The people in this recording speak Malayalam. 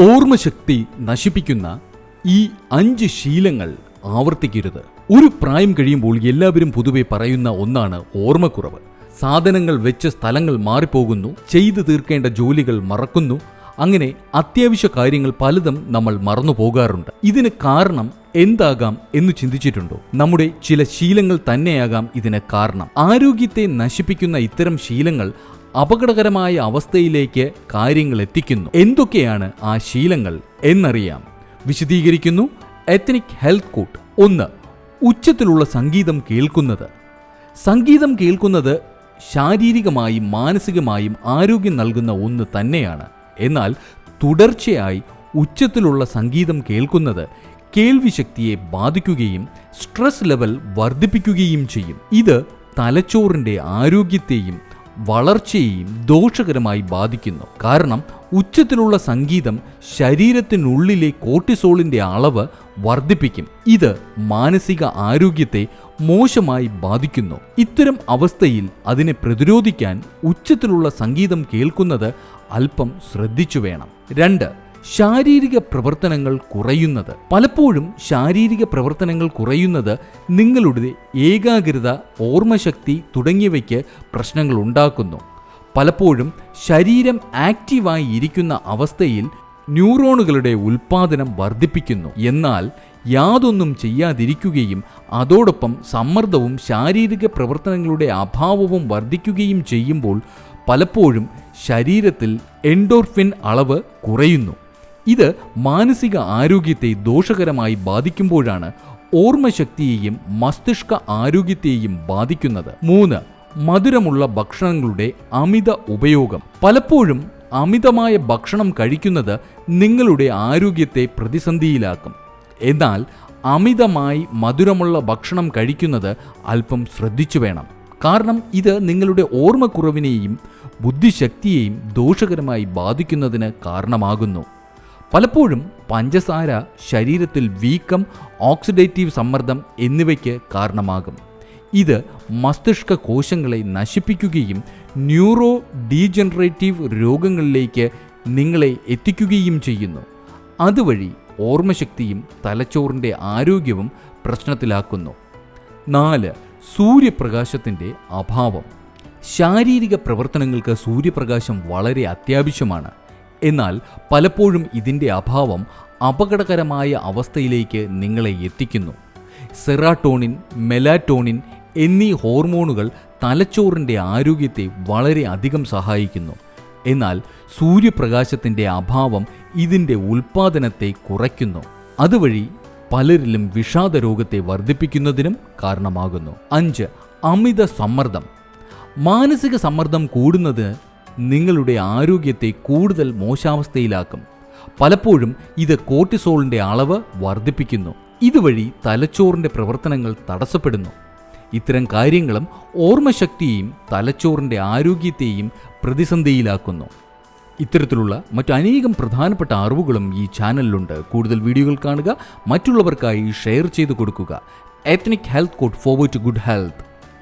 ഓർമ്മശക്തി നശിപ്പിക്കുന്ന ഈ 5 ശീലങ്ങൾ ആവർത്തിക്കരുത്. ഒരു പ്രായം കഴിയുമ്പോൾ എല്ലാവരും പൊതുവെ പറയുന്ന ഒന്നാണ് ഓർമ്മക്കുറവ്. സാധനങ്ങൾ വെച്ച സ്ഥലങ്ങൾ മാറിപ്പോകുന്നു, ചെയ്തു തീർക്കേണ്ട ജോലികൾ മറക്കുന്നു, അങ്ങനെ അത്യാവശ്യ കാര്യങ്ങൾ പലതും നമ്മൾ മറന്നു പോകാറുണ്ട്. ഇതിന് കാരണം എന്താകാം എന്ന് ചിന്തിച്ചിട്ടുണ്ടോ? നമ്മുടെ ചില ശീലങ്ങൾ തന്നെയാകാം ഇതിന് കാരണം. ആരോഗ്യത്തെ നശിപ്പിക്കുന്ന ഇത്തരം ശീലങ്ങൾ അപകടകരമായ അവസ്ഥയിലേക്ക് കാര്യങ്ങൾ എത്തിക്കുന്നു. എന്തൊക്കെയാണ് ആ ശീലങ്ങൾ എന്നറിയാം. വിശദീകരിക്കുന്നു എത്നിക് ഹെൽത്ത് കോഡ്. 1. ഉച്ചത്തിലുള്ള സംഗീതം കേൾക്കുന്നത്. സംഗീതം കേൾക്കുന്നത് ശാരീരികമായും മാനസികമായും ആരോഗ്യം നൽകുന്ന ഒന്ന് തന്നെയാണ്. എന്നാൽ തുടർച്ചയായി ഉച്ചത്തിലുള്ള സംഗീതം കേൾക്കുന്നത് കേൾവിശക്തിയെ ബാധിക്കുകയും സ്ട്രെസ് ലെവൽ വർദ്ധിപ്പിക്കുകയും ചെയ്യും. ഇത് തലച്ചോറിൻ്റെ ആരോഗ്യത്തെയും വളർച്ചയെയും ദോഷകരമായി ബാധിക്കുന്നു. കാരണം ഉച്ചത്തിലുള്ള സംഗീതം ശരീരത്തിനുള്ളിലെ കോർട്ടിസോളിന്റെ അളവ് വർദ്ധിപ്പിക്കും. ഇത് മാനസിക ആരോഗ്യത്തെ മോശമായി ബാധിക്കുന്നു. ഇത്തരം അവസ്ഥയിൽ അതിനെ പ്രതിരോധിക്കാൻ ഉച്ചത്തിലുള്ള സംഗീതം കേൾക്കുന്നത് അല്പം ശ്രദ്ധിച്ചു വേണം. 2. ശാരീരിക പ്രവർത്തനങ്ങൾ കുറയുന്നത്. പലപ്പോഴും ശാരീരിക പ്രവർത്തനങ്ങൾ കുറയുന്നത് നിങ്ങളുടെ ഏകാഗ്രത, ഓർമ്മശക്തി തുടങ്ങിയവയ്ക്ക് പ്രശ്നങ്ങൾ ഉണ്ടാക്കുന്നു. പലപ്പോഴും ശരീരം ആക്റ്റീവായി ഇരിക്കുന്ന അവസ്ഥയിൽ ന്യൂറോണുകളുടെ ഉൽപ്പാദനം വർദ്ധിപ്പിക്കുന്നു. എന്നാൽ യാതൊന്നും ചെയ്യാതിരിക്കുകയും അതോടൊപ്പം സമ്മർദ്ദവും ശാരീരിക പ്രവർത്തനങ്ങളുടെ അഭാവവും വർദ്ധിക്കുകയും ചെയ്യുമ്പോൾ പലപ്പോഴും ശരീരത്തിൽ എൻഡോർഫിൻ അളവ് കുറയുന്നു. ഇത് മാനസിക ആരോഗ്യത്തെ ദോഷകരമായി ബാധിക്കുമ്പോഴാണ് ഓർമ്മശക്തിയെയും മസ്തിഷ്ക ആരോഗ്യത്തെയും ബാധിക്കുന്നത്. 3. മധുരമുള്ള ഭക്ഷണങ്ങളുടെ അമിത ഉപയോഗം. പലപ്പോഴും അമിതമായ ഭക്ഷണം കഴിക്കുന്നത് നിങ്ങളുടെ ആരോഗ്യത്തെ പ്രതിസന്ധിയിലാക്കും. എന്നാൽ അമിതമായി മധുരമുള്ള ഭക്ഷണം കഴിക്കുന്നത് അല്പം ശ്രദ്ധിച്ചു വേണം. കാരണം ഇത് നിങ്ങളുടെ ഓർമ്മക്കുറവിനെയും ബുദ്ധിശക്തിയെയും ദോഷകരമായി ബാധിക്കുന്നതിന് കാരണമാകുന്നു. പലപ്പോഴും പഞ്ചസാര ശരീരത്തിൽ വീക്കം, ഓക്സിഡേറ്റീവ് സമ്മർദ്ദം എന്നിവയ്ക്ക് കാരണമാകും. ഇത് മസ്തിഷ്ക കോശങ്ങളെ നശിപ്പിക്കുകയും ന്യൂറോ ഡീജനറേറ്റീവ് രോഗങ്ങളിലേക്ക് നിങ്ങളെ എത്തിക്കുകയും ചെയ്യുന്നു. അതുവഴി ഓർമ്മശക്തിയും തലച്ചോറിൻ്റെ ആരോഗ്യവും പ്രശ്നത്തിലാക്കുന്നു. 4. സൂര്യപ്രകാശത്തിൻ്റെ അഭാവം. ശാരീരിക പ്രവർത്തനങ്ങൾക്ക് സൂര്യപ്രകാശം വളരെ അത്യാവശ്യമാണ്. എന്നാൽ പലപ്പോഴും ഇതിൻ്റെ അഭാവം അപകടകരമായ അവസ്ഥയിലേക്ക് നിങ്ങളെ എത്തിക്കുന്നു. സെറാട്ടോണിൻ, മെലാറ്റോണിൻ എന്നീ ഹോർമോണുകൾ തലച്ചോറിൻ്റെ ആരോഗ്യത്തെ വളരെ അധികം സഹായിക്കുന്നു. എന്നാൽ സൂര്യപ്രകാശത്തിൻ്റെ അഭാവം ഇതിൻ്റെ ഉൽപ്പാദനത്തെ കുറയ്ക്കുന്നു. അതുവഴി പലരിലും വിഷാദ രോഗത്തെ വർദ്ധിപ്പിക്കുന്നതിനും കാരണമാകുന്നു. 5. അമിത സമ്മർദ്ദം. മാനസിക സമ്മർദ്ദം കൂടുന്നത് നിങ്ങളുടെ ആരോഗ്യത്തെ കൂടുതൽ മോശാവസ്ഥയിലാക്കും. പലപ്പോഴും ഇത് കോർട്ടിസോളിൻ്റെ അളവ് വർദ്ധിപ്പിക്കുന്നു. ഇതുവഴി തലച്ചോറിൻ്റെ പ്രവർത്തനങ്ങൾ തടസ്സപ്പെടുന്നു. ഇത്തരം കാര്യങ്ങളും ഓർമ്മശക്തിയെയും തലച്ചോറിൻ്റെ ആരോഗ്യത്തെയും പ്രതിസന്ധിയിലാക്കുന്നു. ഇത്തരത്തിലുള്ള മറ്റനേകം പ്രധാനപ്പെട്ട അറിവുകളും ഈ ചാനലിലുണ്ട്. കൂടുതൽ വീഡിയോകൾ കാണുക, മറ്റുള്ളവർക്കായി ഷെയർ ചെയ്തു കൊടുക്കുക. Ethnic health code, forward to good health.